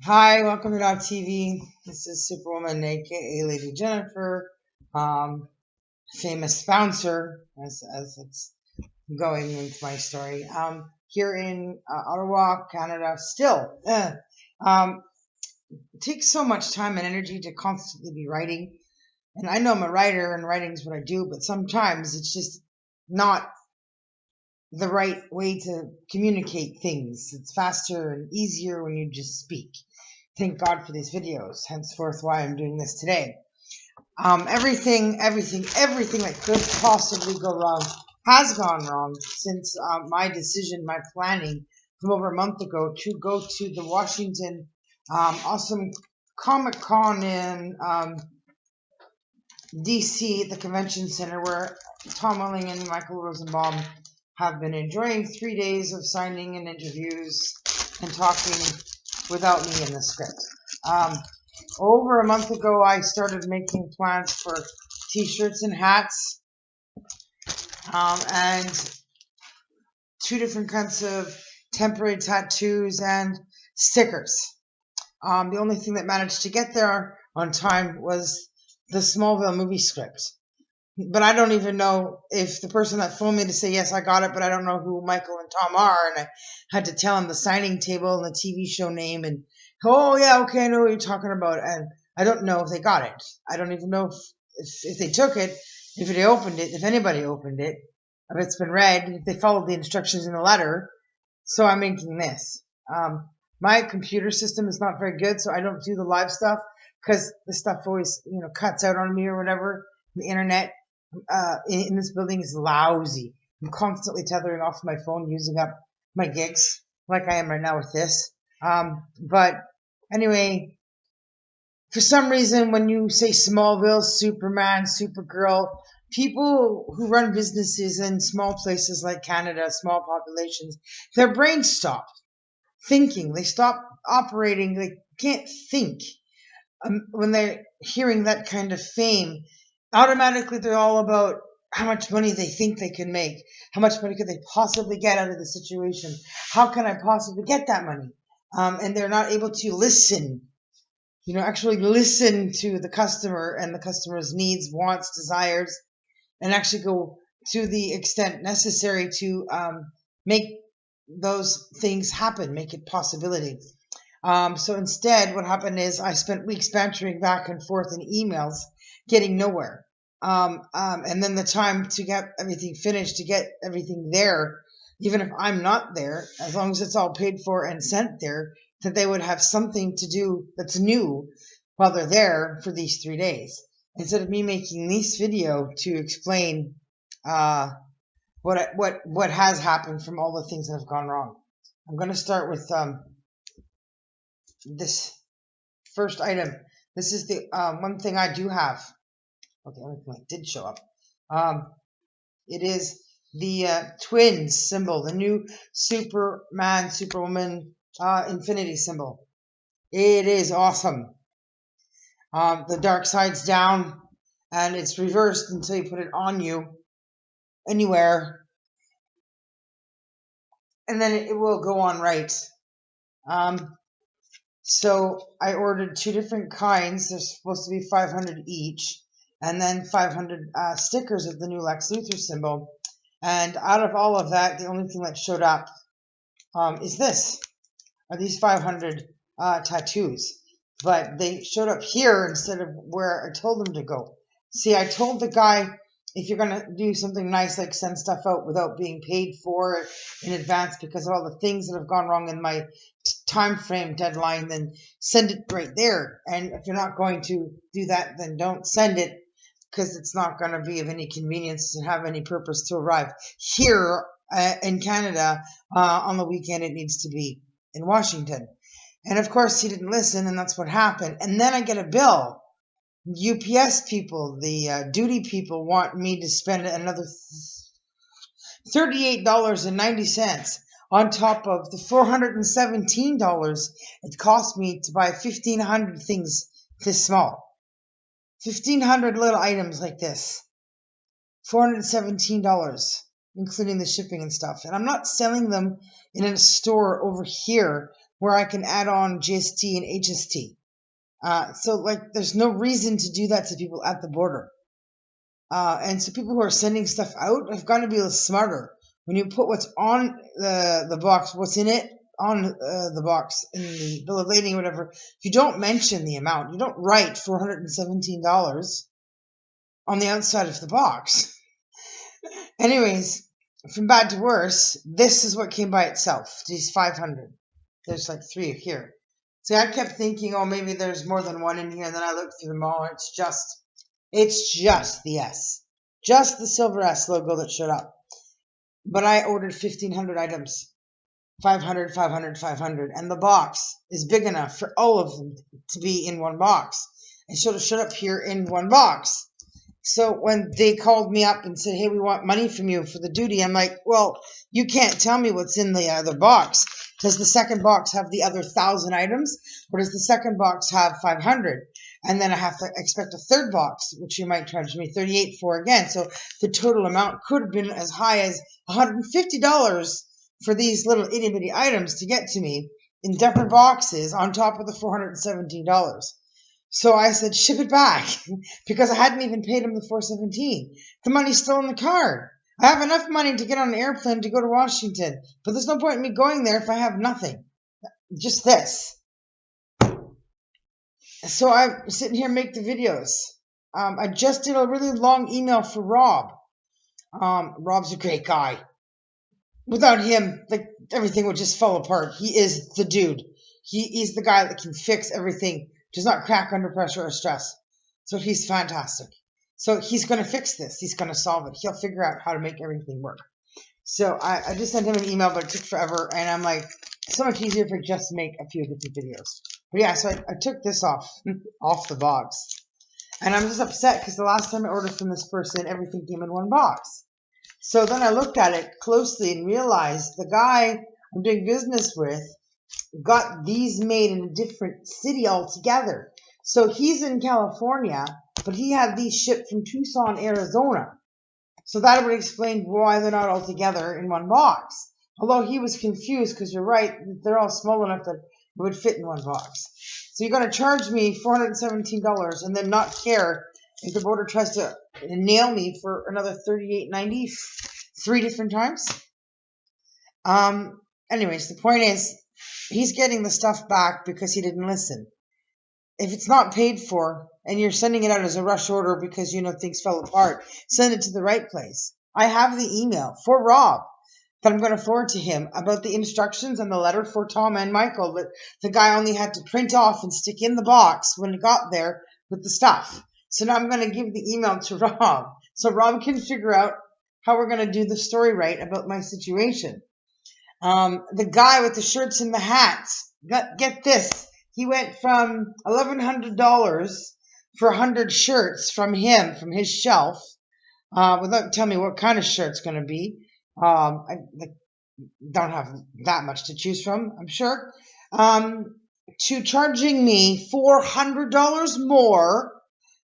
Hi, welcome to TV. This is Superwoman, aka Lady Jennifer, famous bouncer, as it's going into my story. Here in Ottawa, Canada, still. It takes so much time and energy to constantly be writing. And I know I'm a writer and writing's what I do, but sometimes it's just not the right way to communicate things. It's faster and easier when you just speak. Thank God for these videos, henceforth why I'm doing this today. Everything that could possibly go wrong has gone wrong since my decision, my planning from over a month ago to go to the Washington awesome Comic Con in DC at the Convention Center, where Tom Welling and Michael Rosenbaum have been enjoying 3 days of signing and interviews and talking without me in the script. Over a month ago, I started making plans for t-shirts and hats, and 2 different kinds of temporary tattoos and stickers. The only thing that managed to get there on time was the Smallville movie script. But I don't even know if the person that phoned me to say, yes, I got it, but I don't know who Michael and Tom are. And I had to tell him the signing table and the TV show name. And, oh, yeah, okay, I know what you're talking about. And I don't know if they got it. I don't even know if they took it, if they opened it, if anybody opened it, if it's been read, if they followed the instructions in the letter. So I'm making this. My computer system is not very good, so I don't do the live stuff because the stuff always, cuts out on me or whatever. The internet in this building is lousy. I'm constantly tethering off my phone, using up my gigs like I am right now with this. But anyway, for some reason, when you say Smallville, Superman, Supergirl, people who run businesses in small places like Canada, small populations, their brains stop thinking. They stop operating. They can't think when they're hearing that kind of fame. Automatically, they're all about how much money they think they can make. How much money could they possibly get out of the situation? How can I possibly get that money? And they're not able to listen, actually listen to the customer and the customer's needs, wants, desires, and actually go to the extent necessary to make those things happen, make it possibility. So instead, what happened is I spent weeks bantering back and forth in emails, getting nowhere. And then the time to get everything finished, to get everything there, even if I'm not there, as long as it's all paid for and sent there, that they would have something to do that's new while they're there for these 3 days. Instead of me making this video to explain what has happened from all the things that have gone wrong. I'm going to start with this first item. This is the one thing I do have. Okay, it did show up. It is the twins symbol, the new Superman, Superwoman infinity symbol. It is awesome. The dark side's down, and it's reversed until you put it on you anywhere, and then it will go on right. So I ordered 2 different kinds. There's supposed to be 500 each, and then 500 stickers of the new Lex Luthor symbol. And out of all of that, the only thing that showed up is this, are these 500 tattoos. But they showed up here instead of where I told them to go. See, I told the guy, if you're going to do something nice, like send stuff out without being paid for it in advance because of all the things that have gone wrong in my time frame deadline, then send it right there. And if you're not going to do that, then don't send it, because it's not going to be of any convenience and have any purpose to arrive here in Canada on the weekend. It needs to be in Washington. And of course, he didn't listen, and that's what happened. And then I get a bill. UPS people, the duty people, want me to spend another $38.90 on top of the $417 it cost me to buy 1,500 things this small. 1,500 little items like this. $417, including the shipping and stuff. And I'm not selling them in a store over here where I can add on GST and HST. So like, there's no reason to do that to people at the border. And so people who are sending stuff out have got to be a little smarter. When you put what's on the box, what's in it on the box in the bill of lading or whatever, you don't mention the amount. You don't write $417 on the outside of the box. Anyways, from bad to worse, this is what came by itself. These 500. There's like 3 here. See, I kept thinking, oh, maybe there's more than one in here, and then I looked through them all, and it's just the S. Just the silver S logo that showed up. But I ordered 1,500 items. 500, 500, 500. And the box is big enough for all of them to be in one box. It should have showed up here in one box. So when they called me up and said, hey, we want money from you for the duty, I'm like, well, you can't tell me what's in the other box. Does the second box have the other 1,000 items? Or does the second box have 500? And then I have to expect a third box, which you might charge me $38 for again. So the total amount could have been as high as $150 for these little itty bitty items to get to me in different boxes on top of the $417. So I said, ship it back, because I hadn't even paid him the $417. The money's still in the card. I have enough money to get on an airplane to go to Washington, but there's no point in me going there if I have nothing. Just this. So I'm sitting here make the videos. I just did a really long email for Rob. Rob's a great guy. Without him, like, everything would just fall apart. He is the dude. He's the guy that can fix everything, does not crack under pressure or stress. So he's fantastic. So he's going to fix this. He's going to solve it. He'll figure out how to make everything work. So I just sent him an email, but it took forever. And I'm like, it's so much easier if I just make a few different videos. But yeah, so I took this off the box. And I'm just upset because the last time I ordered from this person, everything came in one box. So then I looked at it closely and realized the guy I'm doing business with got these made in a different city altogether. So he's in California, but he had these shipped from Tucson, Arizona. So that would explain why they're not all together in one box. Although he was confused, because you're right, they're all small enough that it would fit in one box. So you're going to charge me $417 and then not care if the border tries to nail me for another $38.90 3 different times. Anyways, the point is, he's getting the stuff back because he didn't listen. If it's not paid for and you're sending it out as a rush order because you know things fell apart, send it to the right place. I have the email for Rob that I'm going to forward to him about the instructions and the letter for Tom and Michael that the guy only had to print off and stick in the box when it got there with the stuff. So now I'm going to give the email to Rob so Rob can figure out how we're going to do the story right about my situation. The guy with the shirts and the hats, get this, he went from $1,100 for 100 shirts from him, from his shelf, without telling me what kind of shirt's going to be. I don't have that much to choose from, I'm sure, to charging me $400 more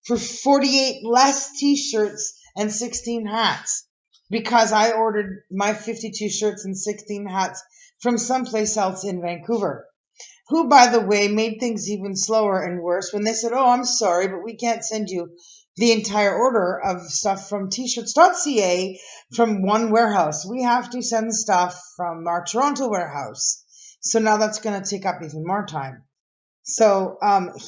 for 48 less t-shirts and 16 hats, because I ordered my 52 shirts and 16 hats from someplace else in Vancouver, who, by the way, made things even slower and worse when they said, oh, I'm sorry, but we can't send you the entire order of stuff from tshirts.ca from one warehouse. We have to send stuff from our Toronto warehouse. So now that's going to take up even more time. So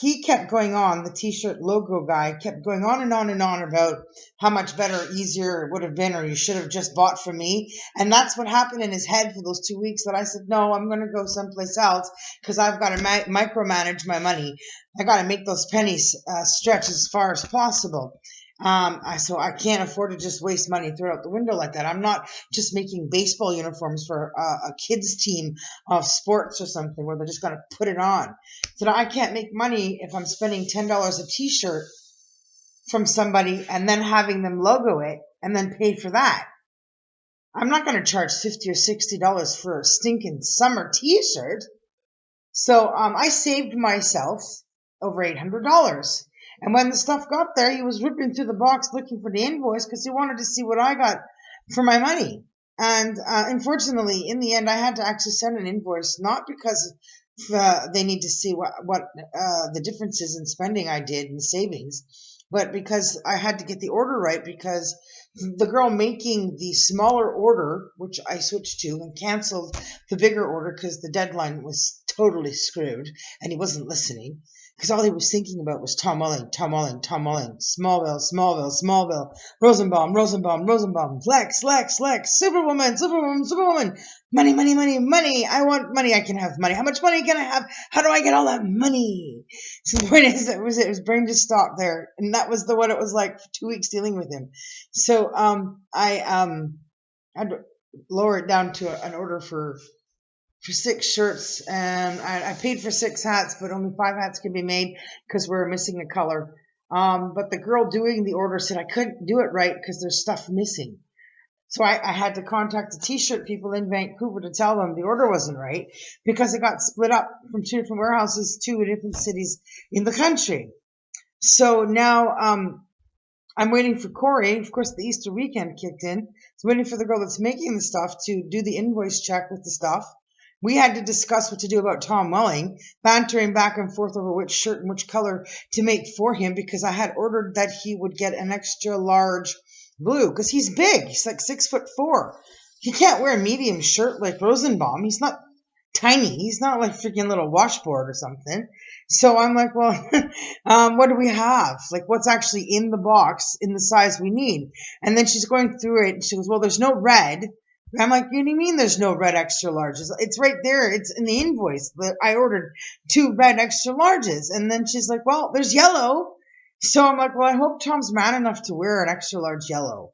he kept going on, the t-shirt logo guy kept going on and on and on about how much better, easier it would have been, or you should have just bought from me. And that's what happened in his head for those 2 weeks that I said, no, I'm going to go someplace else because I've got to micromanage my money. I got to make those pennies stretch as far as possible. So I can't afford to just waste money, throw it out the window like that. I'm not just making baseball uniforms for a kids team of sports or something where they're just going to put it on. So I can't make money if I'm spending $10 a t-shirt from somebody and then having them logo it and then pay for that. I'm not going to charge $50 or $60 for a stinking summer t-shirt. So I saved myself over $800. And when the stuff got there, he was ripping through the box looking for the invoice because he wanted to see what I got for my money. And unfortunately, in the end, I had to actually send an invoice, not because they need to see what the differences in spending I did and savings, but because I had to get the order right, because the girl making the smaller order, which I switched to and canceled the bigger order because the deadline was totally screwed and he wasn't listening. Because all he was thinking about was Tom Mulling, Tom Mulling, Tom Mulling, Smallville, Smallville, Smallville, Rosenbaum, Rosenbaum, Rosenbaum, Lex, Lex, Lex, Superwoman, Superwoman, Superwoman, money, money, money, money. I want money. I can have money. How much money can I have? How do I get all that money? So the point is, his brain just stopped there, and that was what it was like for 2 weeks dealing with him. So I had to lower it down to an order for 6 shirts, and I paid for 6 hats, but only 5 hats could be made because we're missing a color. But the girl doing the order said I couldn't do it right because there's stuff missing. So I had to contact the t-shirt people in Vancouver to tell them the order wasn't right because it got split up from 2 different warehouses, 2 different cities in the country. So now I'm waiting for Corey. Of course, the Easter weekend kicked in. So I'm waiting for the girl that's making the stuff to do the invoice check with the stuff. We had to discuss what to do about Tom Welling, bantering back and forth over which shirt and which color to make for him because I had ordered that he would get an extra large blue because he's big. He's like 6'4". He can't wear a medium shirt like Rosenbaum. He's not tiny. He's not like freaking little washboard or something. So I'm like, well, what do we have? Like, what's actually in the box in the size we need? And then she's going through it and she goes, well, there's no red. I'm like, what do you mean there's no red extra larges? It's right there. It's in the invoice. I ordered 2 red extra larges. And then she's like, well, there's yellow. So I'm like, well, I hope Tom's man enough to wear an extra large yellow.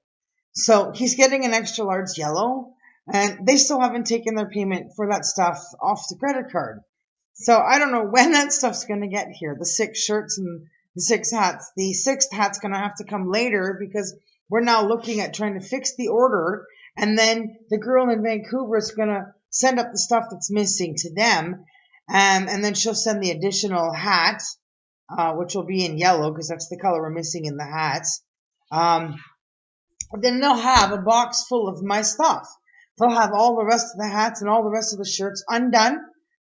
So he's getting an extra large yellow. And they still haven't taken their payment for that stuff off the credit card. So I don't know when that stuff's going to get here. The 6 shirts and the 6 hats. The 6th hat's going to have to come later because we're now looking at trying to fix the order. And then the girl in Vancouver is going to send up the stuff that's missing to them. And then she'll send the additional hat, which will be in yellow because that's the color we're missing in the hats. Then they'll have a box full of my stuff. They'll have all the rest of the hats and all the rest of the shirts undone,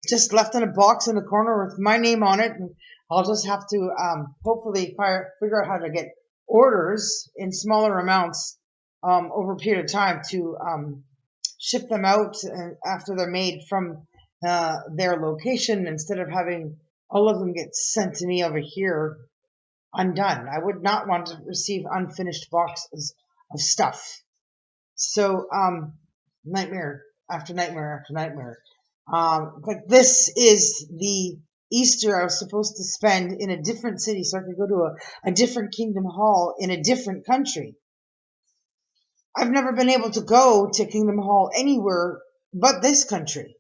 just left in a box in the corner with my name on it. And I'll just have to hopefully figure out how to get orders in smaller amounts over a period of time to ship them out after they're made from their location instead of having all of them get sent to me over here undone. I would not want to receive unfinished boxes of stuff. So nightmare after nightmare after nightmare. But this is the Easter I was supposed to spend in a different city so I could go to a different Kingdom Hall in a different country. I've never been able to go to Kingdom Hall anywhere but this country.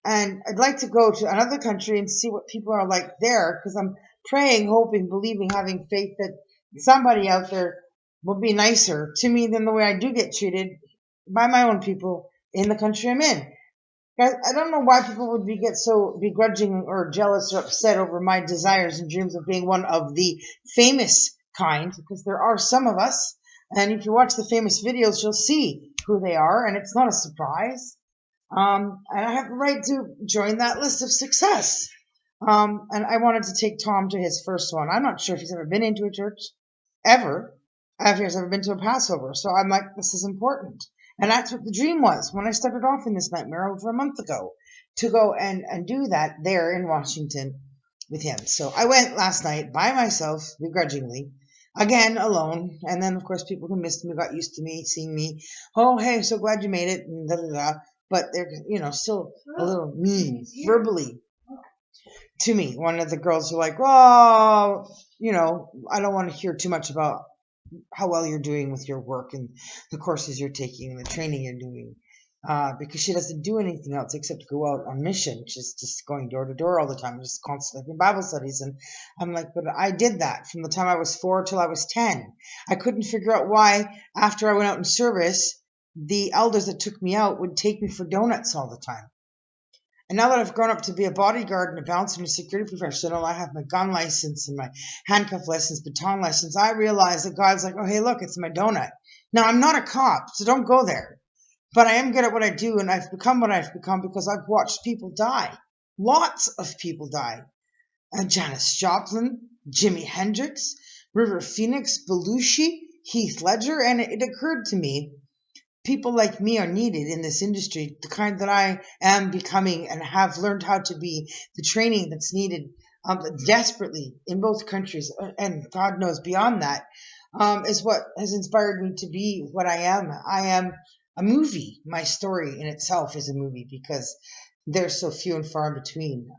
And I'd like to go to another country and see what people are like there because I'm praying, hoping, believing, having faith that somebody out there will be nicer to me than the way I do get treated by my own people in the country I'm in. I don't know why people would get so begrudging or jealous or upset over my desires and dreams of being one of the famous kind, because there are some of us. And if you watch the famous videos, you'll see who they are, and it's not a surprise. And I have the right to join that list of success. And I wanted to take Tom to his first one. I'm not sure if he's ever been into a church, ever. If he's ever been to a Passover. So I'm like, this is important. And that's what the dream was when I started off in this nightmare over a month ago, to go and do that there in Washington with him. So I went last night by myself, begrudgingly, again, alone. And then, of course, people who missed me got used to me, seeing me. Oh, hey, so glad you made it, and da-da-da. But they're, still a little mean, verbally, to me. One of the girls were like, oh, I don't want to hear too much about how well you're doing with your work and the courses you're taking and the training you're doing, because she doesn't do anything else except go out on mission. She's just going door to door all the time, just constantly in Bible studies. And I'm like, but I did that from the time I was 4 till I was 10. I couldn't figure out why after I went out in service, the elders that took me out would take me for donuts all the time. And now that I've grown up to be a bodyguard and a bouncer and a security professional, I have my gun license and my handcuff license, baton license. I realize that God's like, oh, hey, look, it's my donut. Now, I'm not a cop, so don't go there. But I am good at what I do, and I've become what I've become because I've watched people die. Lots of people die. And Janis Joplin, Jimi Hendrix, River Phoenix, Belushi, Heath Ledger, and it occurred to me, people like me are needed in this industry, the kind that I am becoming and have learned how to be, the training that's needed desperately in both countries, and God knows beyond that, is what has inspired me to be what I am. I am a movie. My story in itself is a movie because there's so few and far in between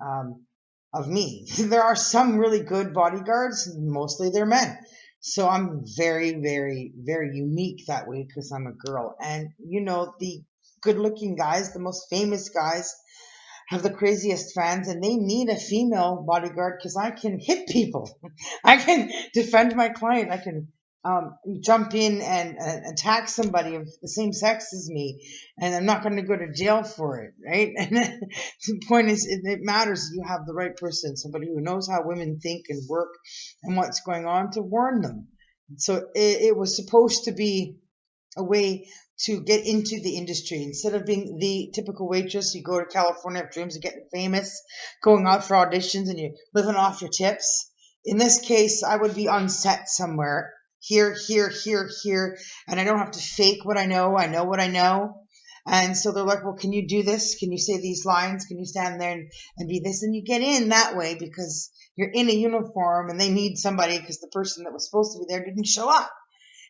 of me. There are some really good bodyguards, mostly they're men. So I'm very, very, very unique that way because I'm a girl. And, you know, the good looking guys, the most famous guys, have the craziest fans, and they need a female bodyguard because I can hit people. I can defend my client. I can jump in and attack somebody of the same sex as me, and I'm not going to go to jail for it, right? And the point is, it matters you have the right person, somebody who knows how women think and work and what's going on to warn them. So it was supposed to be a way to get into the industry. Instead of being the typical waitress, you go to California, have dreams of getting famous, going out for auditions, and you're living off your tips. In this case, I would be on set somewhere, here, and I don't have to fake what I know. I know what I know. And so they're like, well, can you do this? Can you say these lines? Can you stand there and be this? And you get in that way because you're in a uniform and they need somebody because the person that was supposed to be there didn't show up.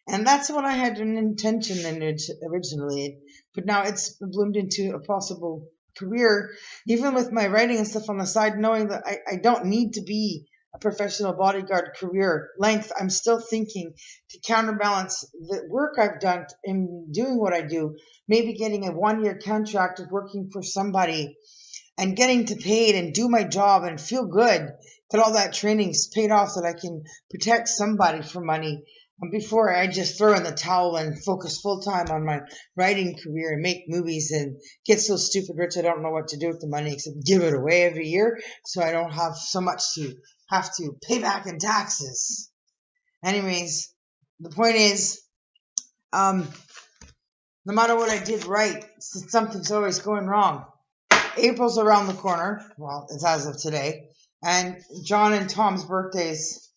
And that's what I had an intention in it originally. But now it's bloomed into a possible career, even with my writing and stuff on the side, knowing that I don't need to be a professional bodyguard career length. I'm still thinking to counterbalance the work I've done in doing what I do, maybe getting a 1-year contract of working for somebody and getting to paid and do my job and feel good that all that training's paid off, that I can protect somebody for money before I just throw in the towel and focus full time on my writing career and make movies and get so stupid rich I don't know what to do with the money except give it away every year so I don't have so much to have to pay back in taxes. Anyways, the point is, no matter what I did right, something's always going wrong. April's around the corner. Well, it's as of today. And John and Tom's birthdays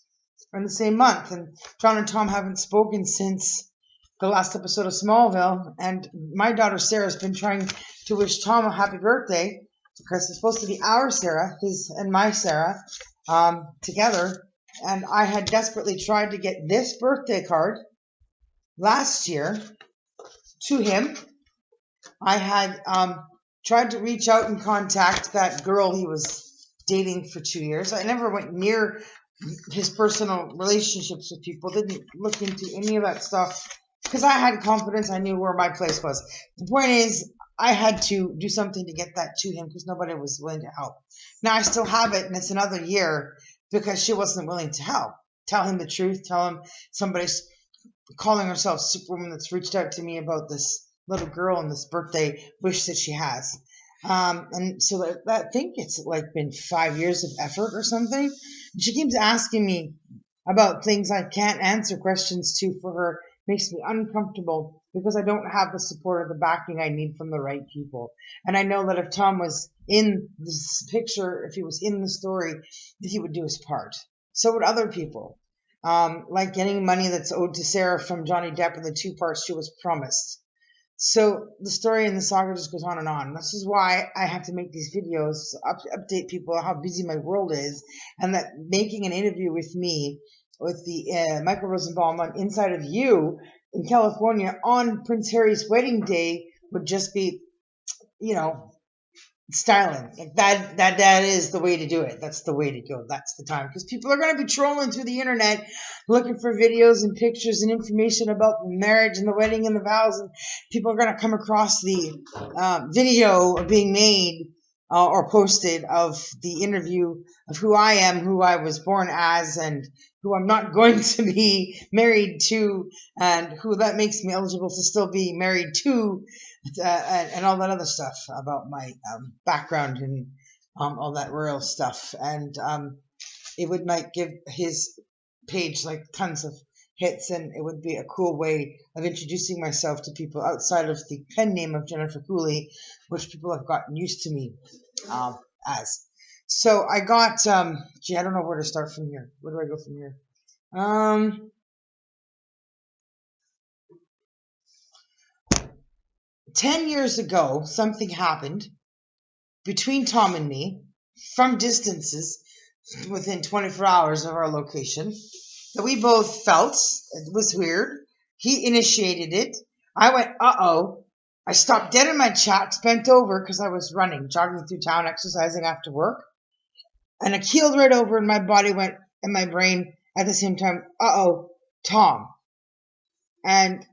are in the same month. And John and Tom haven't spoken since the last episode of Smallville. And my daughter Sarah's been trying to wish Tom a happy birthday because it's supposed to be our Sarah, his and my Sarah, together. And I had desperately tried to get this birthday card last year to him. I had tried to reach out and contact that girl he was dating for 2 years. I never went near his personal relationships with people, didn't look into any of that stuff because I had confidence. I knew where my place was. The point is, I had to do something to get that to him because nobody was willing to help. Now I still have it, and it's another year because she wasn't willing to help. Tell him the truth. Tell him somebody's calling herself Superwoman that's reached out to me about this little girl and this birthday wish that she has. And so I think it's like been 5 years of effort or something. And she keeps asking me about things I can't answer questions to for her. Makes me uncomfortable because I don't have the support or the backing I need from the right people. And I know that if Tom was in this picture, if he was in the story, that he would do his part. So would other people. Like getting money that's owed to Sarah from Johnny Depp in the 2 parts she was promised. So the story in the saga just goes on and on. This is why I have to make these videos to update people how busy my world is, and that making an interview with me, with the Michael Rosenbaum on Inside of You in California on Prince Harry's wedding day would just be, you know, styling. Like that is the way to do it. That's the way to go. That's the time. Because people are going to be trolling through the internet looking for videos and pictures and information about the marriage and the wedding and the vows. And people are going to come across the video being made or posted of the interview of who I am, who I was born as, and who I'm not going to be married to, and who that makes me eligible to still be married to. And all that other stuff about my background and all that royal stuff. And it would might give his page like tons of hits, and it would be a cool way of introducing myself to people outside of the pen name of Jennifer Cooley, which people have gotten used to me as. So I got, gee, I don't know where to start from here. Where do I go from here? 10 years ago, something happened between Tom and me from distances within 24 hours of our location that we both felt. It was weird. He initiated it. I went, uh-oh. I stopped dead in my tracks, bent over because I was running, jogging through town, exercising after work. And I keeled right over and my body went, and my brain at the same time, uh-oh, Tom. And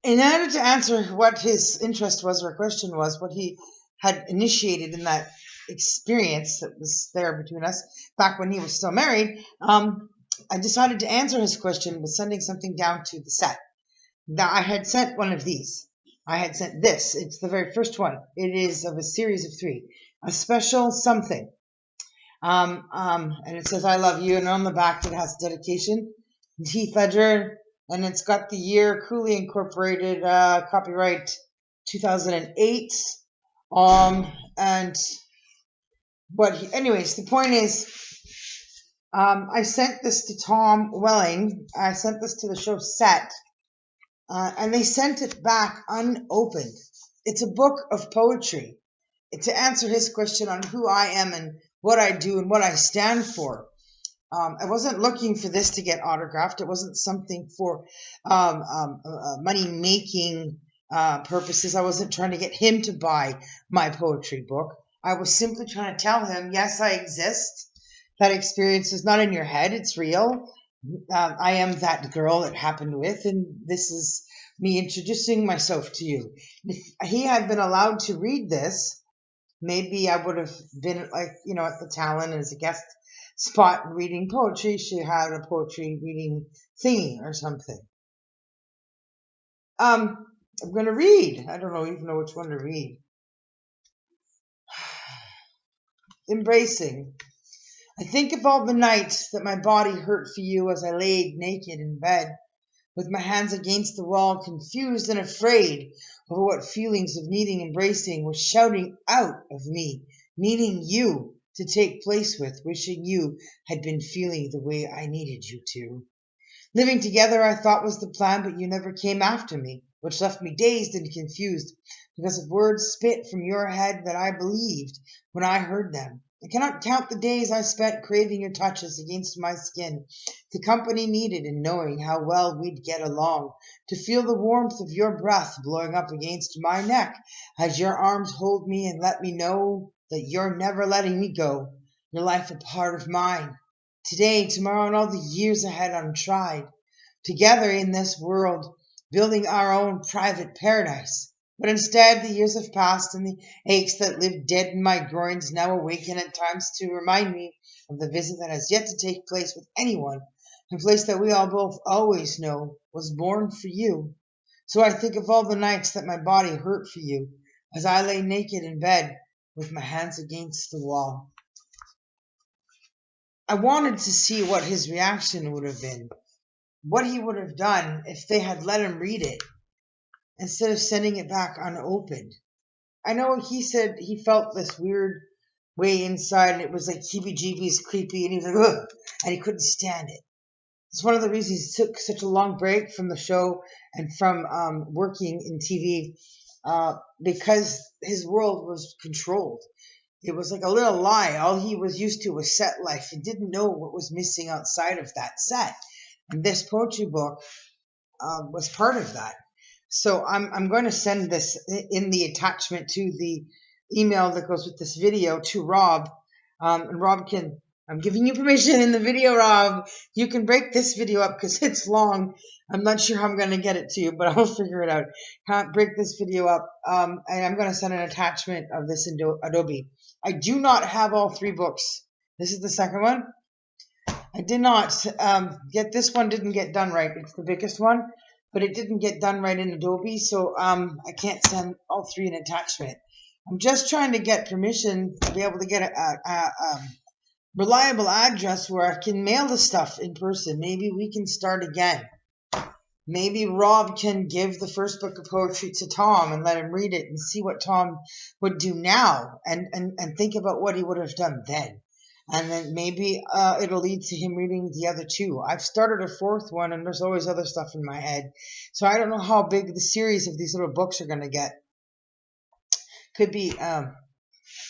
in order to answer what his interest was or question was, what he had initiated in that experience that was there between us back when he was still married, I decided to answer his question with sending something down to the set. Now, I had sent one of these. I had sent this. It's the very first one. It is of a series of 3. A special something. And it says, I love you. And on the back, it has dedication. Heath Ledger. And it's got the year, Cooley Incorporated, copyright 2008. And anyways, the point is, I sent this to Tom Welling. I sent this to the show set, and they sent it back unopened. It's a book of poetry. To answer his question on who I am and what I do and what I stand for. I wasn't looking for this to get autographed. It wasn't something for money-making purposes. I wasn't trying to get him to buy my poetry book. I was simply trying to tell him, yes, I exist. That experience is not in your head. It's real. I am that girl it happened with, and this is me introducing myself to you. If he had been allowed to read this, maybe I would have been at the Talon as a guest spot reading poetry. She had a poetry reading thingy or something. I'm going to read. I don't even know which one to read. Embracing. I think of all the nights that my body hurt for you as I laid naked in bed, with my hands against the wall, confused and afraid over what feelings of needing embracing were shouting out of me, needing you to take place with, wishing you had been feeling the way I needed you to. Living together I thought was the plan, but you never came after me, which left me dazed and confused because of words spit from your head that I believed when I heard them. I cannot count the days I spent craving your touches against my skin, the company needed in knowing how well we'd get along, to feel the warmth of your breath blowing up against my neck as your arms hold me and let me know that you're never letting me go, your life a part of mine. Today, tomorrow, and all the years ahead untried, together in this world, building our own private paradise. But instead, the years have passed, and the aches that lived dead in my groins now awaken at times to remind me of the visit that has yet to take place with anyone, a place that we all both always know was born for you. So I think of all the nights that my body hurt for you, as I lay naked in bed with my hands against the wall. I wanted to see what his reaction would have been, what he would have done if they had let him read it, instead of sending it back unopened. I know he said he felt this weird way inside, and it was like heebie-jeebies, creepy, and he was like, ugh, and he couldn't stand it. It's one of the reasons he took such a long break from the show and from working in TV, because his world was controlled. It was like a little lie. All he was used to was set life. He didn't know what was missing outside of that set. And this poetry book was part of that. So I'm going to send this in the attachment to the email that goes with this video to Rob. And Rob I'm giving you permission in the video, Rob. You can break this video up because it's long. I'm not sure how I'm going to get it to you, but I'll figure it out. Can't break this video up. And I'm going to send an attachment of this in Adobe. I do not have all 3 books. This is the second one. I did not get this one. Didn't get done right. It's the biggest one, but it didn't get done right in Adobe, so I can't send all 3 in attachment. I'm just trying to get permission to be able to get reliable address where I can mail the stuff in person. Maybe we can start again. Maybe Rob can give the first book of poetry to Tom and let him read it and see what Tom would do now and think about what he would have done then. And then maybe it'll lead to him reading the other two. I've started a fourth one, and there's always other stuff in my head. So I don't know how big the series of these little books are going to get. Could be a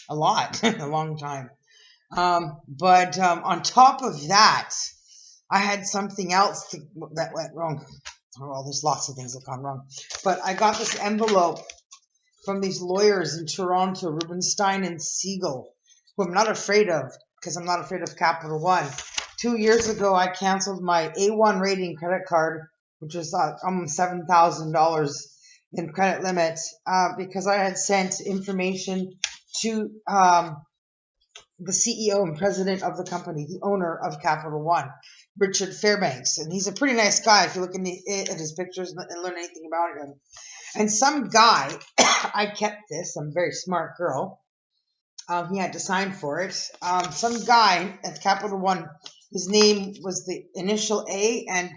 lot, a long time. But on top of that, I had something else that went wrong. Well, there's lots of things that gone wrong. But I got this envelope from these lawyers in Toronto, Rubenstein and Siegel, who I'm not afraid of, because I'm not afraid of Capital One. 2 years ago, I canceled my A1 rating credit card, which was almost $7,000 in credit limit, because I had sent information to the CEO and president of the company, the owner of Capital One, Richard Fairbanks. And he's a pretty nice guy if you look at his pictures and learn anything about him. And some guy, I kept this, I'm a very smart girl, he had to sign for it. Some guy at Capital One, his name was the initial A and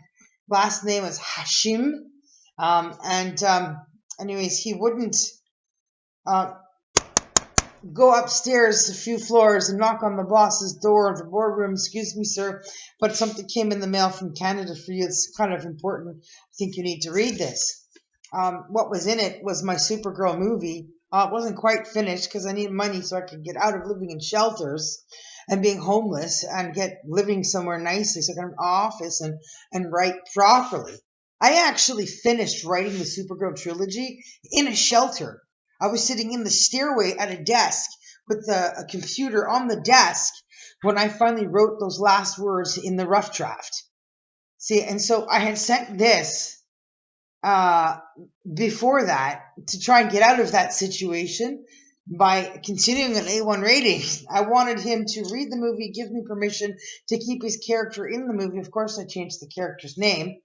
last name was Hashim. Anyways, he wouldn't go upstairs a few floors and knock on the boss's door of the boardroom. Excuse me, sir, but something came in the mail from Canada for you. It's kind of important. I think you need to read this. What was in it was my Supergirl movie. It wasn't quite finished because I needed money so I could get out of living in shelters and being homeless and get living somewhere nicely so I could have an office and write properly. I actually finished writing the Supergirl trilogy in a shelter. I was sitting in the stairway at a desk with a computer on the desk when I finally wrote those last words in the rough draft. See, and so I had sent this before that to try and get out of that situation by continuing an A1 rating. I wanted him to read the movie, give me permission to keep his character in the movie. Of course, I changed the character's name,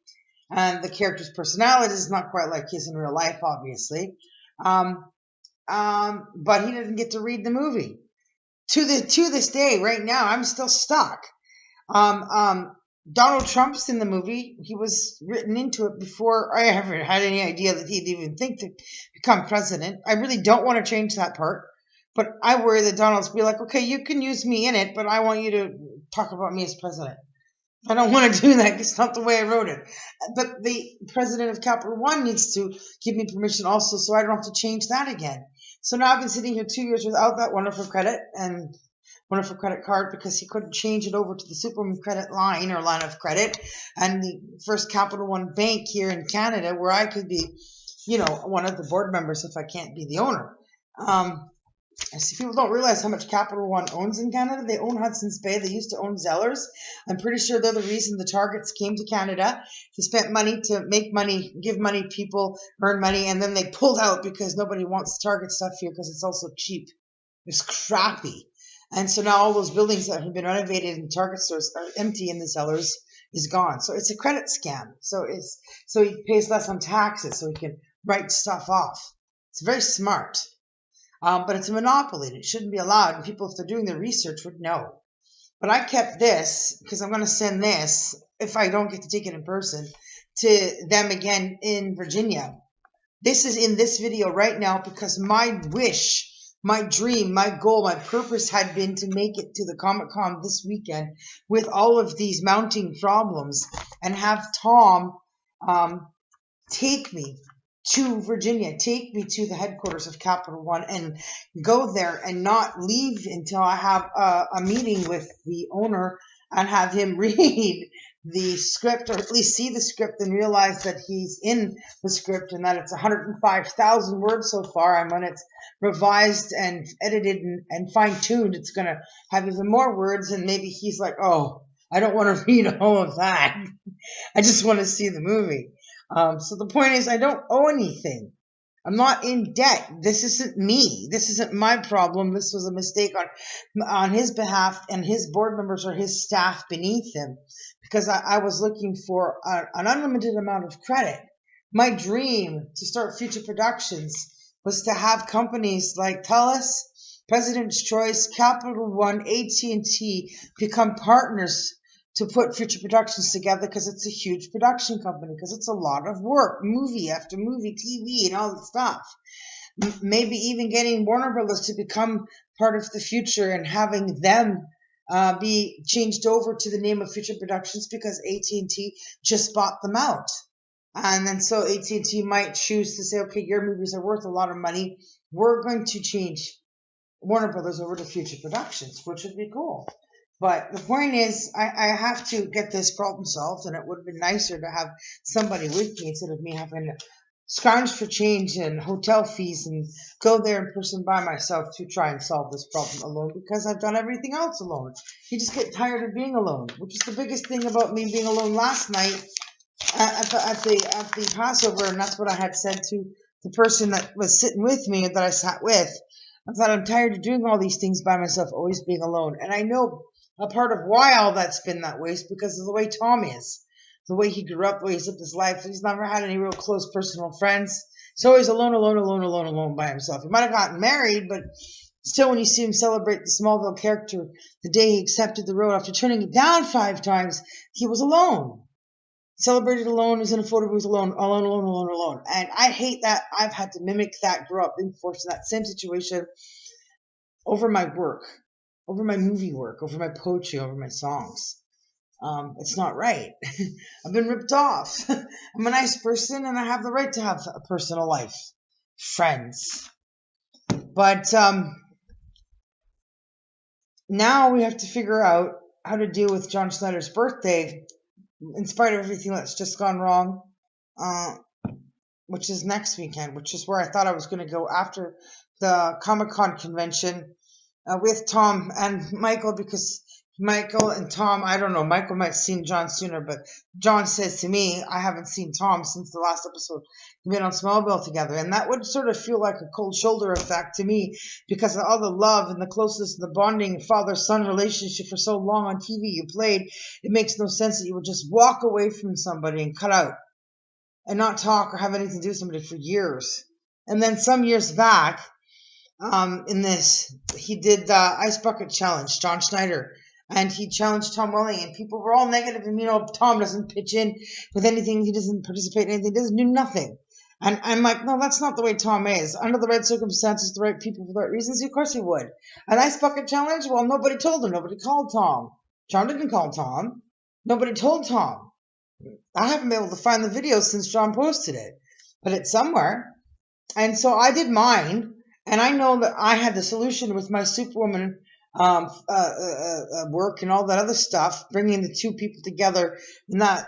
and the character's personality is not quite like his in real life, obviously. But he didn't get to read the movie. To this day, right now, I'm still stuck. Donald Trump's in the movie. He was written into it before I ever had any idea that he'd even think to become president. I really don't want to change that part, but I worry that Donald's be like, okay, you can use me in it, but I want you to talk about me as president. I don't want to do that. It's not the way I wrote it. But the president of Capital One needs to give me permission also, so I don't have to change that again. So now I've been sitting here 2 years without that wonderful credit and wonderful credit card because he couldn't change it over to the Superman credit line or line of credit and the first Capital One bank here in Canada where I could be, one of the board members if I can't be the owner. I see people don't realize how much Capital One owns in Canada. They own Hudson's Bay. They used to own Zellers. I'm pretty sure they're the reason the Targets came to Canada. They spent money to make money, give money, people earn money, and then they pulled out because nobody wants Target stuff here because it's also cheap. It's crappy. And so now all those buildings that have been renovated in Target stores are empty and the Zellers is gone. So it's a credit scam. So he pays less on taxes so he can write stuff off. It's very smart. But it's a monopoly and it shouldn't be allowed. And people, if they're doing their research, would know. But I kept this because I'm going to send this, if I don't get to take it in person, to them again in Virginia. This is in this video right now because my wish, my dream, my goal, my purpose had been to make it to the Comic-Con this weekend with all of these mounting problems and have Tom take me to Virginia, take me to the headquarters of Capital One and go there and not leave until I have a meeting with the owner and have him read the script or at least see the script and realize that he's in the script and that it's 105,000 words so far. And when it's revised and edited and fine-tuned, it's going to have even more words. And maybe he's like, oh, I don't want to read all of that. I just want to see the movie. So the point is, I don't owe anything. I'm not in debt. This isn't me. This isn't my problem. This was a mistake on his behalf and his board members or his staff beneath him because I was looking for an unlimited amount of credit. My dream to start future productions was to have companies like TELUS President's Choice, Capital One, AT&T become partners to put future productions together because it's a huge production company, because it's a lot of work, movie after movie, TV, and all that stuff. Maybe even getting Warner Brothers to become part of the future and having them be changed over to the name of Future Productions because AT&T just bought them out. And then so AT&T might choose to say, okay, your movies are worth a lot of money. We're going to change Warner Brothers over to Future Productions, which would be cool. But the point is, I have to get this problem solved, and it would have been nicer to have somebody with me instead of me having to scrounge for change and hotel fees and go there in person by myself to try and solve this problem alone, because I've done everything else alone. You just get tired of being alone, which is the biggest thing about me being alone last night at the Passover, and that's what I had said to the person that was sitting with me, that I sat with. I thought, I'm tired of doing all these things by myself, always being alone. And I know a part of why all that's been that way is because of the way Tom is. The way he grew up, the way he's lived his life. He's never had any real close personal friends. He's always alone by himself. He might have gotten married, but still, when you see him celebrate the Smallville character the day he accepted the role after turning it down 5 times, he was alone. Celebrated alone, was in a photo booth alone. And I hate that. I've had to mimic that, grow up, being forced in that same situation over my work, over my movie work, over my poetry, over my songs. It's not right. I've been ripped off. I'm a nice person, and I have the right to have a personal life, friends. But now we have to figure out how to deal with John Schneider's birthday, in spite of everything that's just gone wrong, which is next weekend, which is where I thought I was going to go after the Comic-Con convention with Tom and Michael, because Michael and Tom, I don't know, Michael might have seen John sooner, but John says to me, I haven't seen Tom since the last episode we been on Smallville together, and that would sort of feel like a cold shoulder effect to me, because of all the love and the closeness and the bonding father-son relationship for so long on TV you played. It makes no sense that you would just walk away from somebody and cut out and not talk or have anything to do with somebody for years. And then some years back, in this, he did the Ice Bucket Challenge, John Schneider, and he challenged Tom Welling, and people were all negative, and Tom doesn't pitch in with anything, he doesn't participate in anything, he doesn't do nothing. And I'm like, no, that's not the way Tom is. Under the right circumstances, the right people for the right reasons, of course he would. An Ice Bucket Challenge? Well, nobody told him, nobody called Tom. John didn't call Tom. Nobody told Tom. I haven't been able to find the video since John posted it, but it's somewhere. And so I did mine, and I know that I had the solution with my Superwoman work and all that other stuff, bringing the two people together in that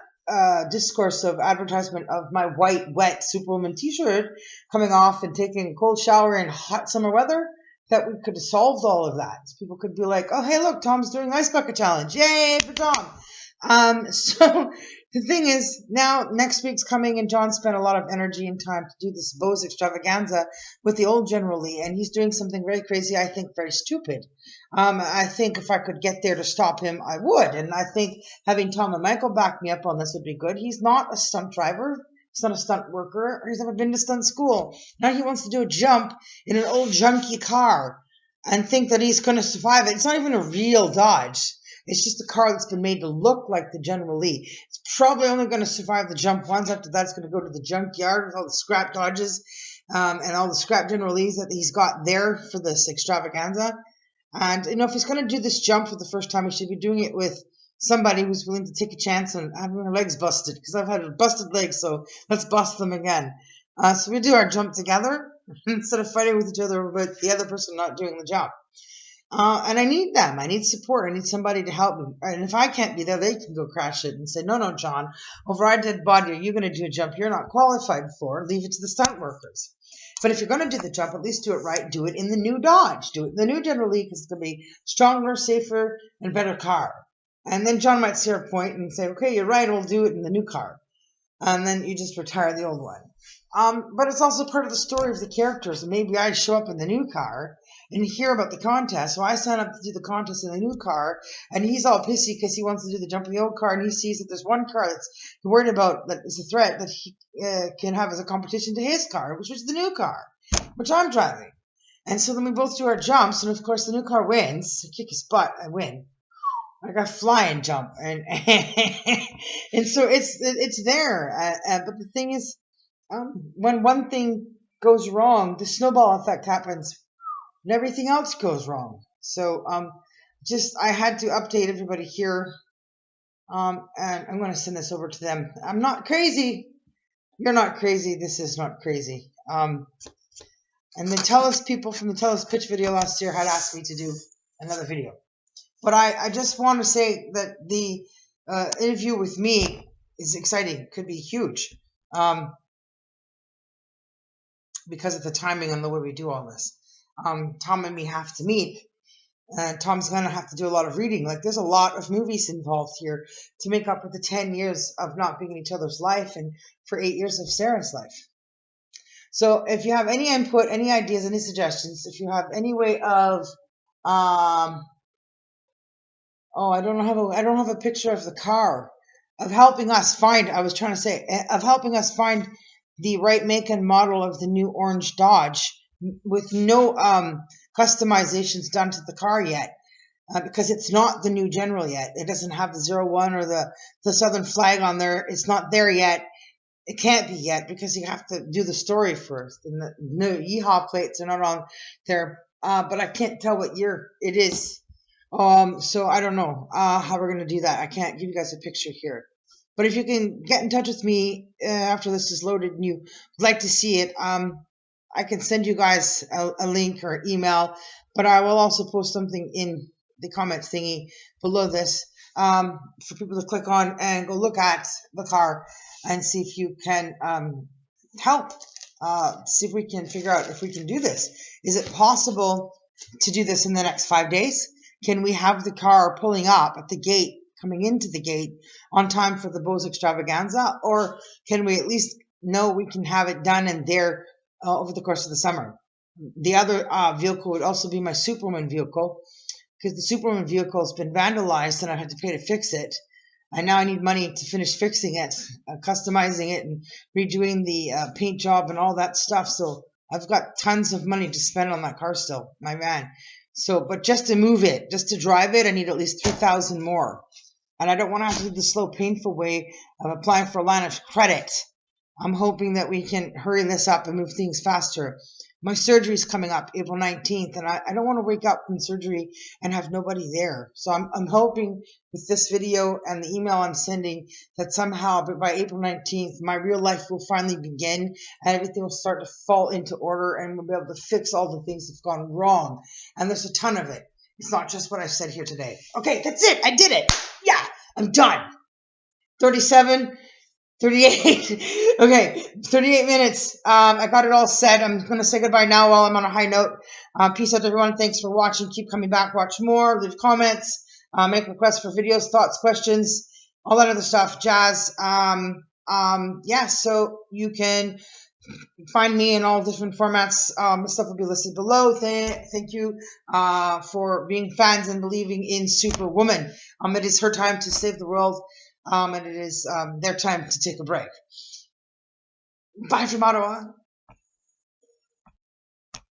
discourse of advertisement of my white, wet Superwoman t-shirt coming off and taking a cold shower in hot summer weather, that we could have solved all of that. So people could be like, oh, hey, look, Tom's doing Ice Bucket Challenge. Yay for Tom. So the thing is, now next week's coming, and John spent a lot of energy and time to do this Bose extravaganza with the old General Lee, and he's doing something very crazy, I think very stupid. I think if I could get there to stop him, I would, and I think having Tom and Michael back me up on this would be good. He's not a stunt driver. He's not a stunt worker. He's never been to stunt school. Now he wants to do a jump in an old junky car and think that he's going to survive it. It's not even a real Dodge. It's just a car that's been made to look like the General Lee. It's probably only going to survive the jump once. After that, it's going to go to the junkyard with all the scrap Dodges and all the scrap General Lees that he's got there for this extravaganza. And, if he's going to do this jump for the first time, he should be doing it with somebody who's willing to take a chance on having her legs busted, because I've had busted legs, so let's bust them again. So we do our jump together instead of fighting with each other about the other person not doing the jump. And I need them. I need support. I need somebody to help me. And if I can't be there, they can go crash it and say, no, John, over our dead body, are you going to do a jump you're not qualified for? Leave it to the stunt workers. But if you're going to do the jump, at least do it right. Do it in the new Dodge. Do it in the new General Lee, because it's going to be stronger, safer, and better car. And then John might see our point and say, okay, you're right, we'll do it in the new car. And then you just retire the old one. But it's also part of the story of the characters. And maybe I show up in the new car and hear about the contest. So I sign up to do the contest in the new car, and he's all pissy because he wants to do the jump in the old car, and he sees that there's one car that's worried about, that is a threat that he can have as a competition to his car, which is the new car, which I'm driving. And so then we both do our jumps, and of course the new car wins. I kick his butt, I win. I got flying jump, and and so it's there. But the thing is, when one thing goes wrong, the snowball effect happens, and everything else goes wrong. So just I had to update everybody here, and I'm going to send this over to them. I'm not crazy. You're not crazy. This is not crazy. And the TELUS people from the TELUS pitch video last year had asked me to do another video. But I just want to say that the interview with me is exciting. Could be huge because of the timing and the way we do all this. Tom and me have to meet. Tom's going to have to do a lot of reading. Like, there's a lot of movies involved here to make up for the 10 years of not being in each other's life and for 8 years of Sarah's life. So if you have any input, any ideas, any suggestions, if you have any way of, I don't have a picture of the car, of helping us find, of helping us find the right make and model of the new orange Dodge with no customizations done to the car yet, because it's not the new General yet. It doesn't have the 01 or the Southern flag on there. It's not there yet. It can't be yet because you have to do the story first. And the new Yeehaw plates are not on there, but I can't tell what year it is. So I don't know how we're going to do that. I can't give you guys a picture here. But if you can get in touch with me after this is loaded and you would like to see it, I can send you guys a link or email, but I will also post something in the comments thingy below this for people to click on and go look at the car and see if you can help, see if we can figure out if we can do this. Is it possible to do this in the next 5 days? Can we have the car pulling up at the gate, coming into the gate on time for the Bose Extravaganza? Or can we at least know we can have it done and there over the course of the summer? The other vehicle would also be my Superman vehicle, because the Superman vehicle has been vandalized and I had to pay to fix it. And now I need money to finish fixing it, customizing it, and redoing the paint job and all that stuff. So I've got tons of money to spend on that car still, my van. So, but just to move it, just to drive it, I need at least $3,000 more. And I don't want to have to do the slow, painful way of applying for a line of credit. I'm hoping that we can hurry this up and move things faster. My surgery is coming up April 19th, and I don't want to wake up from surgery and have nobody there. So I'm hoping with this video and the email I'm sending that somehow by April 19th, my real life will finally begin and everything will start to fall into order and we'll be able to fix all the things that's gone wrong. And there's a ton of it. It's not just what I said here today. Okay, that's it. I did it. Yeah, I'm done. 37. 38. Okay, 38 minutes. I got it all set. I'm going to say goodbye now while I'm on a high note. Peace out, everyone. Thanks for watching. Keep coming back. Watch more. Leave comments. Make requests for videos, thoughts, questions, all that other stuff. Jazz. Yeah, so you can find me in all different formats. The stuff will be listed below. Thank you for being fans and believing in Superwoman. It is her time to save the world. And it is their time to take a break. Bye from Ottawa.